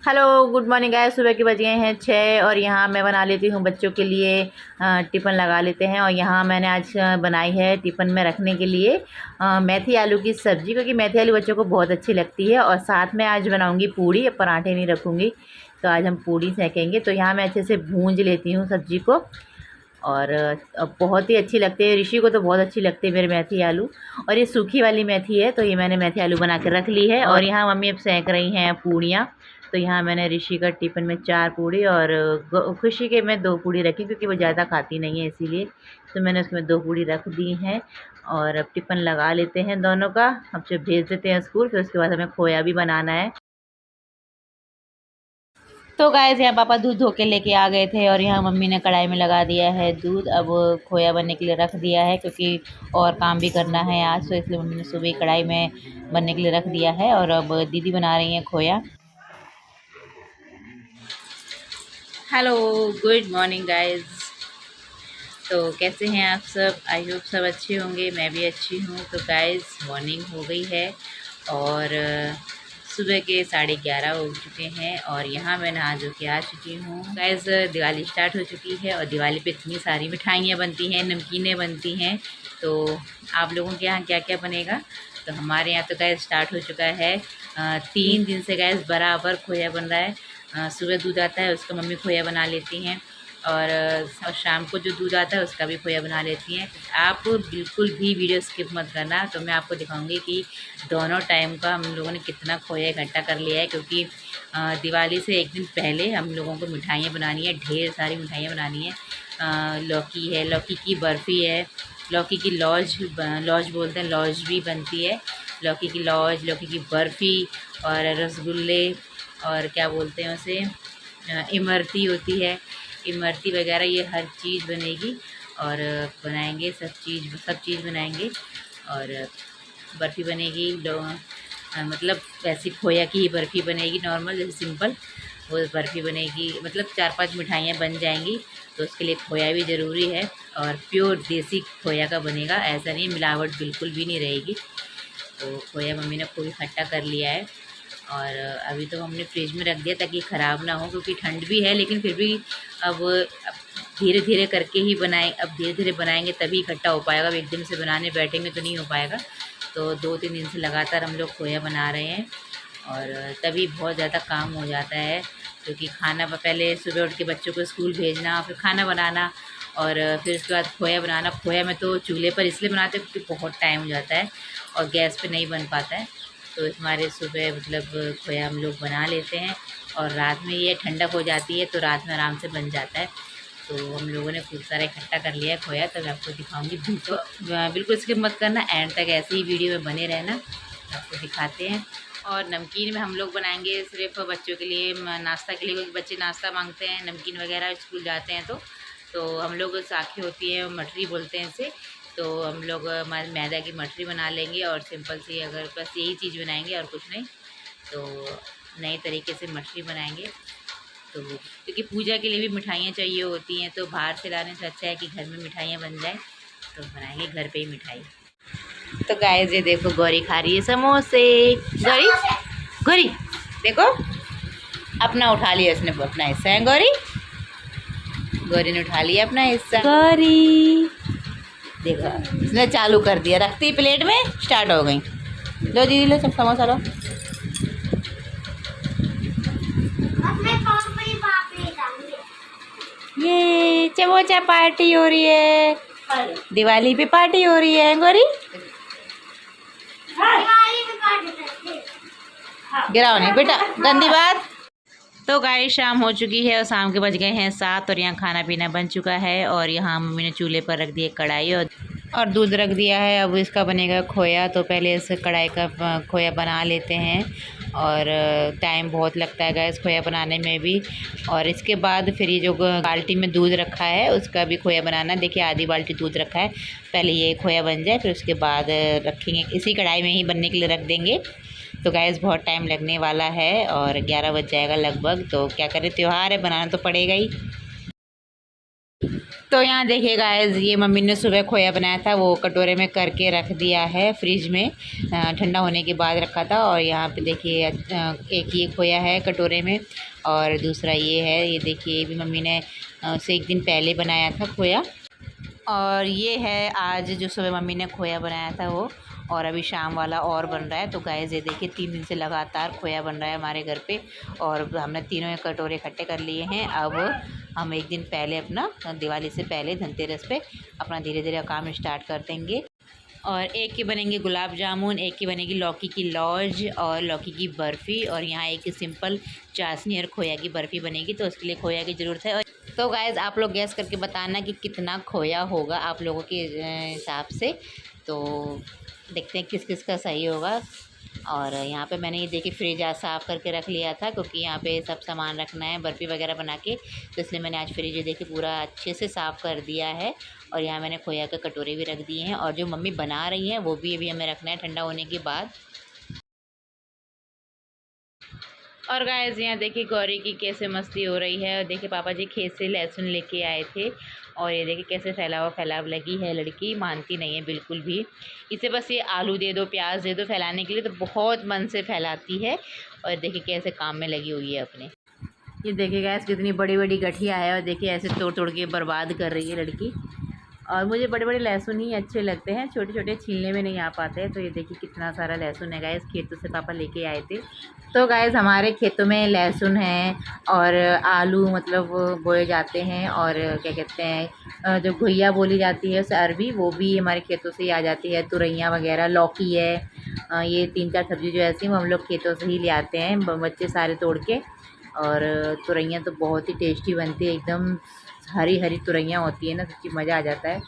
Hello good morning guys. सुबह के बज गए हैं 6 और यहाँ मैं बना लेती हूँ बच्चों के लिए टिफ़िन लगा लेते हैं। और यहाँ मैंने आज बनाई है टिफ़िन में रखने के लिए मेथी आलू की सब्ज़ी, क्योंकि मेथी आलू बच्चों को बहुत अच्छी लगती है। और साथ में आज बनाऊँगी पूड़ी, पराठे नहीं रखूँगी, तो आज हम पूड़ी सेकेंगे। तो यहाँ मैं अच्छे से भूंज लेती हूँ सब्ज़ी को, और बहुत ही अच्छी लगती है। ऋषि को तो बहुत अच्छी लगती है मेरी मेथी आलू। और ये सूखी वाली मेथी है, तो ये मैंने मेथी आलू बना के रख ली है। और यहाँ मम्मी अब सेक रही हैं पूड़ियाँ। तो यहाँ मैंने ऋषि का टिफ़िन में 4 पूड़ी और खुशी के में 2 पूड़ी रखी, क्योंकि वो ज़्यादा खाती नहीं है इसीलिए। तो मैंने उसमें 2 पूड़ी रख दी हैं। और अब टिफ़िन लगा लेते हैं दोनों का, अब जब भेज देते हैं स्कूल, फिर उसके बाद हमें खोया भी बनाना है। तो गाइस यहाँ पापा दूध धो के लेके आ गए थे, और यहाँ मम्मी ने कढ़ाई में लगा दिया है दूध। अब खोया बनने के लिए रख दिया है, क्योंकि और काम भी करना है आज, तो इसलिए मम्मी ने सुबह कढ़ाई में बनने के लिए रख दिया है। और अब दीदी बना रही हैं खोया। Hello good morning guys. तो कैसे हैं आप सब? आई होप सब अच्छे होंगे, मैं भी अच्छी हूँ। तो गाइस मॉर्निंग हो गई है और सुबह के 11:30 हो चुके हैं, और यहाँ मैं नहा धो के आ चुकी हूँ। गाइस दिवाली स्टार्ट हो चुकी है, और दिवाली पे इतनी सारी मिठाइयाँ बनती हैं, नमकीनें बनती हैं। तो आप लोगों के यहाँ क्या क्या बनेगा? तो हमारे यहाँ तो गाइस स्टार्ट हो चुका है। 3 दिन से गाइस बराबर खोया बन रहा है। सुबह दूध आता है, उसका मम्मी खोया बना लेती हैं, और शाम को जो दूध आता है उसका भी खोया बना लेती हैं। आप बिल्कुल भी वीडियो स्किप मत करना, तो मैं आपको दिखाऊंगी कि दोनों टाइम का हम लोगों ने कितना खोया इकट्ठा कर लिया है। क्योंकि दिवाली से एक दिन पहले हम लोगों को मिठाइयाँ बनानी है, ढेर सारी मिठाइयाँ बनानी है। लौकी है, लौकी की बर्फ़ी है, लौकी की लौज बोलते हैं, लौज भी बनती है। लौकी की लौज, लौकी की बर्फ़ी, और रसगुल्ले, और क्या बोलते हैं उसे, इमरती होती है, इमरती वगैरह, ये हर चीज़ बनेगी। और बनाएंगे सब चीज़ बनाएंगे। और बर्फ़ी बनेगी, मतलब वैसी खोया की ही बर्फ़ी बनेगी, नॉर्मल जैसे सिंपल वो बर्फ़ी बनेगी। मतलब 4-5 मिठाइयाँ बन जाएंगी। तो उसके लिए खोया भी ज़रूरी है, और प्योर देसी खोया का बनेगा, ऐसा नहीं मिलावट बिल्कुल भी नहीं रहेगी। तो खोया मम्मी ने खूब इकट्ठा कर लिया है, और अभी तो हमने फ्रिज में रख दिया ताकि ख़राब ना हो, क्योंकि ठंड भी है। लेकिन फिर भी अब धीरे धीरे करके ही अब धीरे धीरे बनाएंगे तभी इकट्ठा हो पाएगा। अब एक दिन से बनाने बैठेंगे तो नहीं हो पाएगा। तो 2-3 दिन से लगातार हम लोग खोया बना रहे हैं, और तभी बहुत ज़्यादा काम हो जाता है। क्योंकि खाना पहले सुबह उठ के बच्चों को स्कूल भेजना, फिर खाना बनाना, और फिर उसके बाद खोया बनाना। खोया में तो चूल्हे पर इसलिए बनाते हैं क्योंकि बहुत टाइम हो जाता है और गैस पे नहीं बन पाता है। तो हमारे सुबह मतलब खोया हम लोग बना लेते हैं, और रात में ये ठंडक हो जाती है, तो रात में आराम से बन जाता है। तो हम लोगों ने खूब सारा इकट्ठा कर लिया है खोया, तो मैं आपको दिखाऊंगी। तो बिल्कुल स्किप मत करना, एंड तक ऐसे ही वीडियो में बने रहना, आपको दिखाते हैं। और नमकीन में हम लोग बनाएंगे सिर्फ बच्चों के लिए, नाश्ता के लिए, क्योंकि बच्चे नाश्ता मांगते हैं नमकीन वगैरह स्कूल जाते हैं। तो हम लोग साखी होती है, मठरी बोलते हैं इसे। तो हम लोग मैदा की मठरी बना लेंगे, और सिंपल सी, अगर बस यही चीज़ बनाएंगे और कुछ नहीं, तो नए तरीके से मठरी बनाएंगे। तो क्योंकि पूजा के लिए भी मिठाइयाँ चाहिए होती हैं, तो बाहर से लाने से अच्छा है कि घर में मिठाइयाँ बन जाए। तो बनाएंगे घर पे ही मिठाई। तो गाइस ये देखो, गौरी खा रही है समोसे। गौरी, गौरी देखो, अपना उठा लिया उसने, अपना हिस्सा है। गौरी, गौरी ने उठा लिया अपना हिस्सा। गौरी देखो, इसने चालू कर दिया, रखती ही प्लेट में स्टार्ट हो गई। लो दीदी, लो सब समोसा लो। ये समोसा पार्टी हो रही है, दिवाली पे पार्टी हो रही है। गौरी गिराओ नहीं बेटा, गंदी बात। तो गाइस शाम हो चुकी है, और शाम के बज गए हैं 7, और यहाँ खाना पीना बन चुका है। और यहाँ मम्मी ने चूल्हे पर रख दिए कढ़ाई, और दूध रख दिया है। अब इसका बनेगा खोया। तो पहले इस कढ़ाई का खोया बना लेते हैं, और टाइम बहुत लगता है गैस खोया बनाने में भी। और इसके बाद फिर ये जो बाल्टी में दूध रखा है उसका भी खोया बनाना। देखिए आधी बाल्टी दूध रखा है, पहले ये खोया बन जाए, फिर उसके बाद रखेंगे, इसी कढ़ाई में ही बनने के लिए रख देंगे। तो गैस बहुत टाइम लगने वाला है, और 11 बज जाएगा लगभग। तो क्या करें, त्यौहार है, बनाना तो पड़ेगा ही। तो यहाँ देखिए गाइस, ये मम्मी ने सुबह खोया बनाया था, वो कटोरे में करके रख दिया है फ्रिज में, ठंडा होने के बाद रखा था। और यहाँ पे देखिए एक ये खोया है कटोरे में, और दूसरा ये है, ये देखिए ये भी मम्मी ने से एक दिन पहले बनाया था खोया। और ये है आज जो सुबह मम्मी ने खोया बनाया था वो, और अभी शाम वाला और बन रहा है। तो गाइस ये देखिए 3 दिन से लगातार खोया बन रहा है हमारे घर पे, और हमने तीनों कटोरे इकट्ठे कर लिए हैं। अब हम एक दिन पहले अपना, दिवाली से पहले धनतेरस पे अपना धीरे धीरे काम स्टार्ट कर देंगे। और एक की बनेंगे गुलाब जामुन, एक की बनेगी लौकी की लौज और लौकी की बर्फ़ी, और यहाँ एक सिंपल चाशनी और खोया की बर्फ़ी बनेगी। तो उसके लिए खोया की ज़रूरत है। और तो गाइज़ आप लोग गैस करके बताना कि कितना खोया होगा आप लोगों के हिसाब से। तो देखते हैं किस किस का सही होगा। और यहाँ पे मैंने ये देखिए फ्रिज आज साफ़ करके रख लिया था, क्योंकि यहाँ पे सब सामान रखना है बर्फ़ी वगैरह बना के, तो इसलिए मैंने आज फ्रिज ये देखिए पूरा अच्छे से साफ़ कर दिया है। और यहाँ मैंने खोया के कटोरे भी रख दिए हैं, और जो मम्मी बना रही हैं वो भी अभी हमें रखना है ठंडा होने के बाद। और गाइस यहाँ देखिए गौरी की कैसे मस्ती हो रही है। और देखिए पापा जी खेत से लहसुन लेके आए थे, और ये देखिए कैसे फैलाव लगी है। लड़की मानती नहीं है बिल्कुल भी, इसे बस ये आलू दे दो, प्याज दे दो फैलाने के लिए, तो बहुत मन से फैलाती है। और देखिए कैसे काम में लगी हुई है अपने। ये देखिए गाइस कितनी बड़ी बड़ी गठिया है, और देखिए ऐसे तोड़ तोड़ के बर्बाद कर रही है लड़की। और मुझे बड़े बड़े लहसुन ही अच्छे लगते हैं, छोटे छोटे छीलने में नहीं आ पाते हैं। तो ये देखिए कितना सारा लहसुन है गाइस, खेतों से पापा लेके आए थे। तो गाइस हमारे खेतों में लहसुन है, और आलू मतलब बोए जाते हैं, और क्या कहते हैं जो घुइया बोली जाती है उसे अरबी, वो भी हमारे खेतों से ही आ जाती है। तुरैयाँ वगैरह, लौकी है, ये 3-4 सब्ज़ी जो ऐसी वो हम लोग खेतों से ही ले आते हैं बच्चे सारे तोड़ के। और तुरैयाँ तो बहुत ही टेस्टी बनती है, एकदम हरी हरी तुरैयाँ होती है ना, सच्ची मज़ा आ जाता है।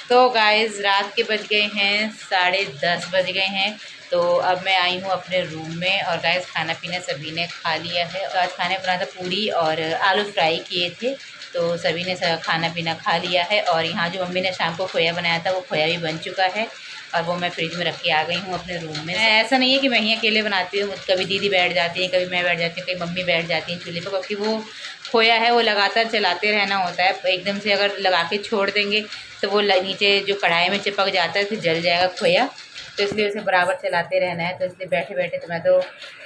तो गाइस रात के बज गए हैं 10:30 बज गए हैं। तो अब मैं आई हूँ अपने रूम में, और गाइस खाना पीना सभी ने खा लिया है। तो आज खाने बना था पूरी और आलू फ्राई किए थे, तो सभी ने खाना पीना खा लिया है। और यहाँ जो मम्मी ने शाम को खोया बनाया था वो खोया भी बन चुका है, और वो मैं फ्रिज में रख के आ गई हूँ अपने रूम में। ऐसा नहीं है कि मैं ही अकेले बनाती हूँ, कभी दीदी बैठ जाती है, कभी मैं बैठ जाती हूँ, कभी मम्मी बैठ जाती है चूल्हे पर, क्योंकि वो खोया है वो लगातार चलाते रहना होता है। एकदम से अगर लगा के छोड़ देंगे तो वो नीचे जो कढ़ाई में चिपक जाता है, फिर जल जाएगा खोया। तो इसलिए उसे बराबर चलाते रहना है। तो इसलिए बैठे बैठे तो मैं तो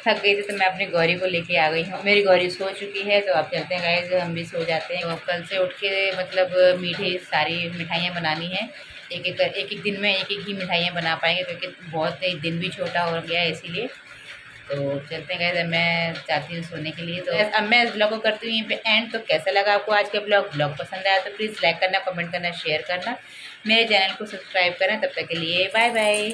थक गई थी, तो मैं अपनी गौरी को लेके आ गई हूँ। मेरी गौरी सो चुकी है, तो अब चलते हैं गाइस, हम भी सो जाते हैं। तो कल से उठ के मतलब मीठे सारी मिठाइयाँ बनानी है। एक एक दिन में एक ही मिठाइयाँ बना पाएंगे, क्योंकि बहुत दिन भी छोटा हो गया है इसीलिए। तो चलते हैं गाइस, मैं चाहती हूँ सोने के लिए। तो अब मैं इस ब्लॉग को करती हूँ यहीं पे एंड। तो कैसा लगा आपको आज का ब्लॉग पसंद आया तो प्लीज़ लाइक करना, कमेंट करना, शेयर करना, मेरे चैनल को सब्सक्राइब करना। तब तक के लिए बाय बाय।